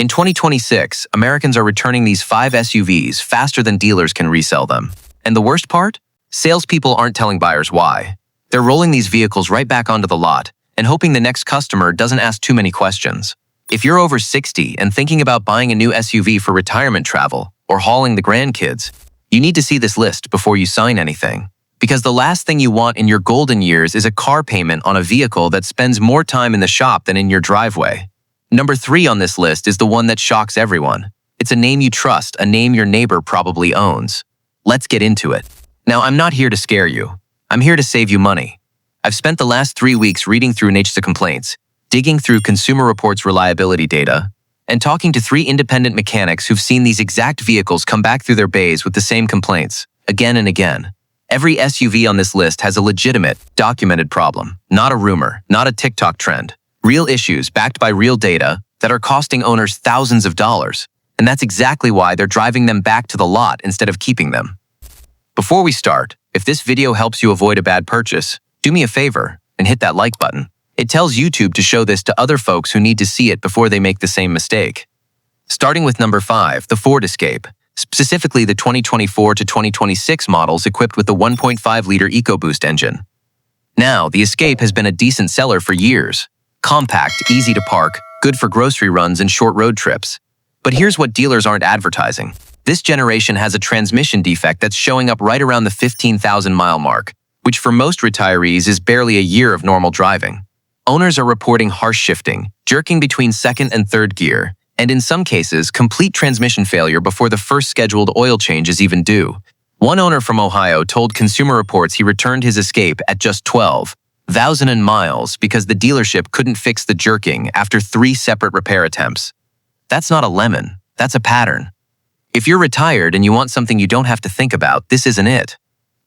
In 2026, Americans are returning these 5 SUVs faster than dealers can resell them. And the worst part? Salespeople aren't telling buyers why. They're rolling these vehicles right back onto the lot and hoping the next customer doesn't ask too many questions. If you're over 60 and thinking about buying a new SUV for retirement travel or hauling the grandkids, you need to see this list before you sign anything. Because the last thing you want in your golden years is a car payment on a vehicle that spends more time in the shop than in your driveway. Number 3 on this list is the one that shocks everyone. It's a name you trust, a name your neighbor probably owns. Let's get into it. Now, I'm not here to scare you. I'm here to save you money. I've spent the last 3 weeks reading through NHTSA complaints, digging through Consumer Reports reliability data, and talking to 3 independent mechanics who've seen these exact vehicles come back through their bays with the same complaints, again and again. Every SUV on this list has a legitimate, documented problem, not a rumor, not a TikTok trend. Real issues backed by real data that are costing owners thousands of dollars, and that's exactly why they're driving them back to the lot instead of keeping them. Before we start, if this video helps you avoid a bad purchase, do me a favor and hit that like button. It tells YouTube to show this to other folks who need to see it before they make the same mistake. Starting with number 5, the Ford Escape, specifically the 2024 to 2026 models equipped with the 1.5-liter EcoBoost engine. Now, the Escape has been a decent seller for years. Compact, easy to park, good for grocery runs and short road trips. But here's what dealers aren't advertising. This generation has a transmission defect that's showing up right around the 15,000-mile mark, which for most retirees is barely a year of normal driving. Owners are reporting harsh shifting, jerking between second and third gear, and in some cases, complete transmission failure before the first scheduled oil change is even due. One owner from Ohio told Consumer Reports he returned his Escape at just 12,000 miles because the dealership couldn't fix the jerking after 3 separate repair attempts. That's not a lemon, that's a pattern. If you're retired and you want something you don't have to think about, this isn't it.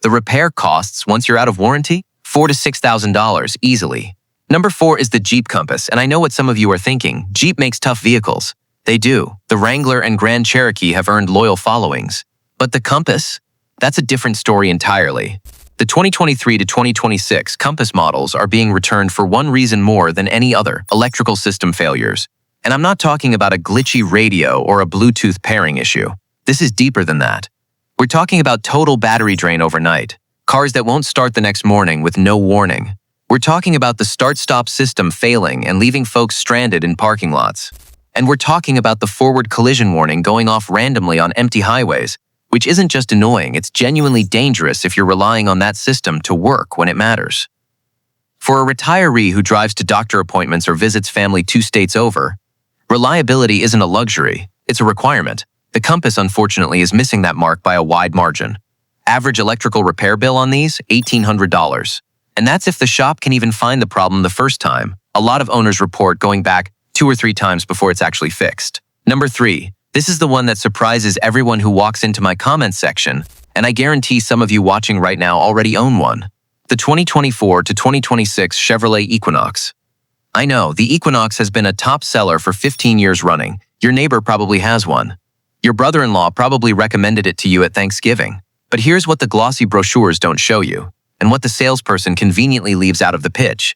The repair costs, once you're out of warranty, $4,000 to $6,000 easily. Number 4 is the Jeep Compass, and I know what some of you are thinking. Jeep makes tough vehicles. They do. The Wrangler and Grand Cherokee have earned loyal followings. But the Compass? That's a different story entirely. The 2023 to 2026 Compass models are being returned for one reason more than any other: electrical system failures. And I'm not talking about a glitchy radio or a Bluetooth pairing issue. This is deeper than that. We're talking about total battery drain overnight, cars that won't start the next morning with no warning. We're talking about the start-stop system failing and leaving folks stranded in parking lots. And we're talking about the forward collision warning going off randomly on empty highways, which isn't just annoying, it's genuinely dangerous if you're relying on that system to work when it matters. For a retiree who drives to doctor appointments or visits family 2 states over, reliability isn't a luxury, it's a requirement. The Compass, unfortunately, is missing that mark by a wide margin. Average electrical repair bill on these, $1,800. And that's if the shop can even find the problem the first time. A lot of owners report going back 2 or 3 times before it's actually fixed. Number 3. This is the one that surprises everyone who walks into my comments section, and I guarantee some of you watching right now already own one. The 2024 to 2026 Chevrolet Equinox. I know, the Equinox has been a top seller for 15 years running. Your neighbor probably has one. Your brother-in-law probably recommended it to you at Thanksgiving. But here's what the glossy brochures don't show you, and what the salesperson conveniently leaves out of the pitch.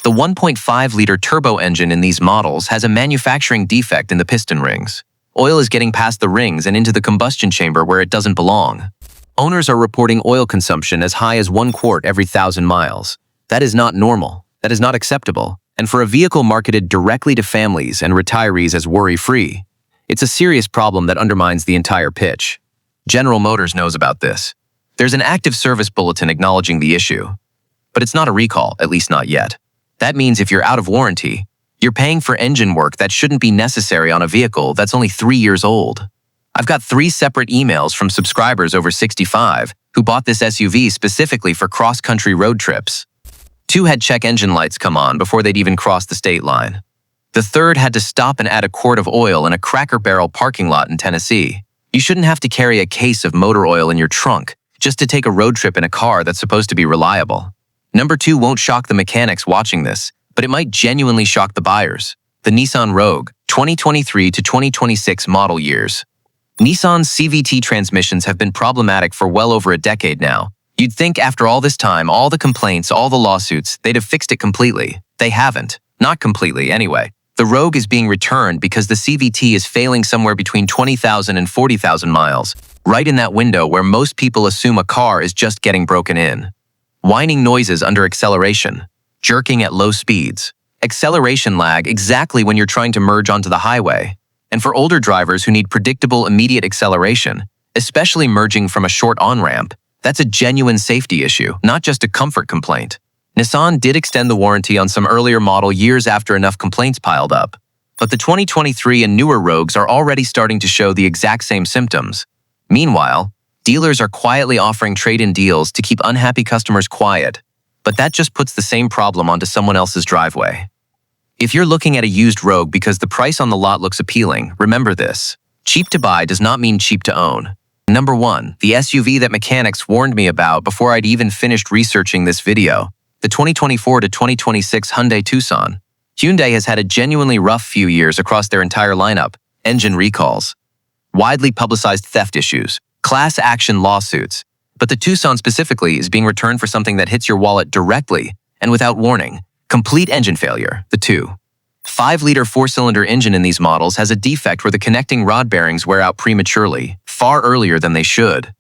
The 1.5-liter turbo engine in these models has a manufacturing defect in the piston rings. Oil is getting past the rings and into the combustion chamber where it doesn't belong. Owners are reporting oil consumption as high as 1 quart every 1,000 miles. That is not normal. That is not acceptable. And for a vehicle marketed directly to families and retirees as worry-free, it's a serious problem that undermines the entire pitch. General Motors knows about this. There's an active service bulletin acknowledging the issue. But it's not a recall, at least not yet. That means if you're out of warranty, you're paying for engine work that shouldn't be necessary on a vehicle that's only 3 years old. I've got 3 separate emails from subscribers over 65 who bought this SUV specifically for cross-country road trips. 2 had check engine lights come on before they'd even crossed the state line. The 3rd had to stop and add a quart of oil in a Cracker Barrel parking lot in Tennessee. You shouldn't have to carry a case of motor oil in your trunk just to take a road trip in a car that's supposed to be reliable. Number 2 won't shock the mechanics watching this, but it might genuinely shock the buyers. The Nissan Rogue, 2023 to 2026 model years. Nissan's CVT transmissions have been problematic for well over a decade now. You'd think after all this time, all the complaints, all the lawsuits, they'd have fixed it completely. They haven't. Not completely, anyway. The Rogue is being returned because the CVT is failing somewhere between 20,000 and 40,000 miles, right in that window where most people assume a car is just getting broken in. Whining noises under acceleration, jerking at low speeds, acceleration lag exactly when you're trying to merge onto the highway. And for older drivers who need predictable immediate acceleration, especially merging from a short on-ramp, that's a genuine safety issue, not just a comfort complaint. Nissan did extend the warranty on some earlier model years after enough complaints piled up, but the 2023 and newer Rogues are already starting to show the exact same symptoms. Meanwhile, dealers are quietly offering trade-in deals to keep unhappy customers quiet, but that just puts the same problem onto someone else's driveway. If you're looking at a used Rogue because the price on the lot looks appealing, remember this. Cheap to buy does not mean cheap to own. Number 1, the SUV that mechanics warned me about before I'd even finished researching this video, the 2024 to 2026 Hyundai Tucson. Hyundai has had a genuinely rough few years across their entire lineup: engine recalls, widely publicized theft issues, class action lawsuits. But the Tucson specifically is being returned for something that hits your wallet directly and without warning: complete engine failure. The 2.5-liter four-cylinder engine in these models has a defect where the connecting rod bearings wear out prematurely, far earlier than they should.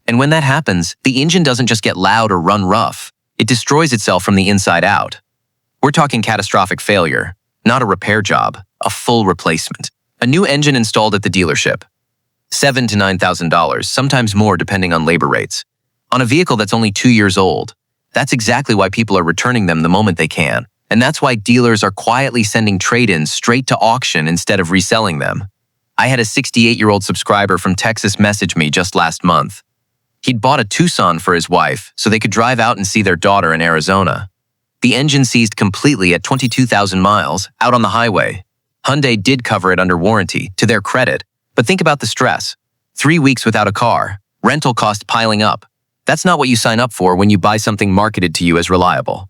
And when that happens, the engine doesn't just get loud or run rough. It destroys itself from the inside out. We're talking catastrophic failure, not a repair job, a full replacement. A new engine installed at the dealership. $7,000 to $9,000, sometimes more depending on labor rates. On a vehicle that's only 2 years old. That's exactly why people are returning them the moment they can. And that's why dealers are quietly sending trade-ins straight to auction instead of reselling them. I had a 68-year-old subscriber from Texas message me just last month. He'd bought a Tucson for his wife so they could drive out and see their daughter in Arizona. The engine seized completely at 22,000 miles, out on the highway. Hyundai did cover it under warranty, to their credit, but think about the stress. 3 weeks without a car, rental costs piling up. That's not what you sign up for when you buy something marketed to you as reliable.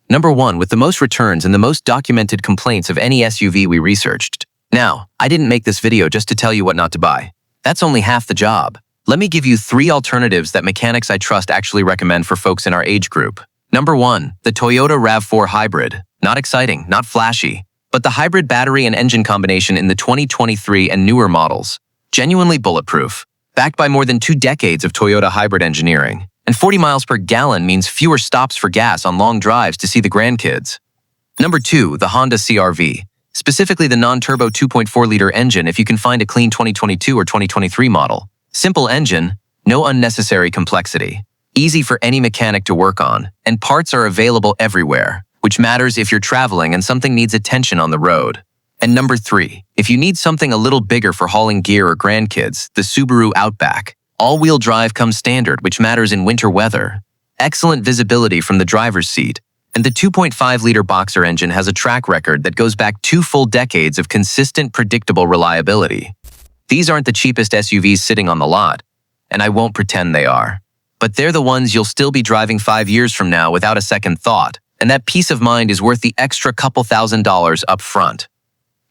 Number 1, with the most returns and the most documented complaints of any SUV we researched. Now, I didn't make this video just to tell you what not to buy. That's only half the job. Let me give you 3 alternatives that mechanics I trust actually recommend for folks in our age group. Number 1, the Toyota RAV4 Hybrid. Not exciting, not flashy, but the hybrid battery and engine combination in the 2023 and newer models. Genuinely bulletproof, backed by more than 2 decades of Toyota hybrid engineering. And 40 miles per gallon means fewer stops for gas on long drives to see the grandkids. Number 2, the Honda CR-V. Specifically the non-turbo 2.4-liter engine if you can find a clean 2022 or 2023 model. Simple engine, no unnecessary complexity. Easy for any mechanic to work on, and parts are available everywhere, which matters if you're traveling and something needs attention on the road. And number 3, if you need something a little bigger for hauling gear or grandkids, the Subaru Outback. All-wheel drive comes standard, which matters in winter weather. Excellent visibility from the driver's seat, and the 2.5-liter Boxer engine has a track record that goes back 2 full decades of consistent, predictable reliability. These aren't the cheapest SUVs sitting on the lot, and I won't pretend they are. But they're the ones you'll still be driving 5 years from now without a second thought, and that peace of mind is worth the extra couple $1,000s up front.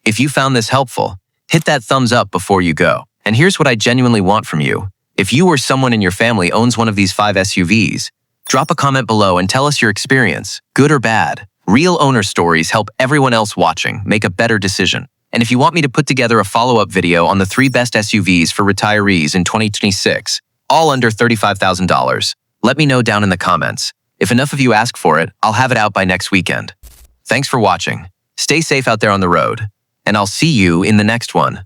If you found this helpful, hit that thumbs up before you go. And here's what I genuinely want from you. If you or someone in your family owns one of these 5 SUVs, drop a comment below and tell us your experience, good or bad. Real owner stories help everyone else watching make a better decision. And if you want me to put together a follow-up video on the 3 best SUVs for retirees in 2026, all under $35,000, let me know down in the comments. If enough of you ask for it, I'll have it out by next weekend. Thanks for watching. Stay safe out there on the road, and I'll see you in the next one.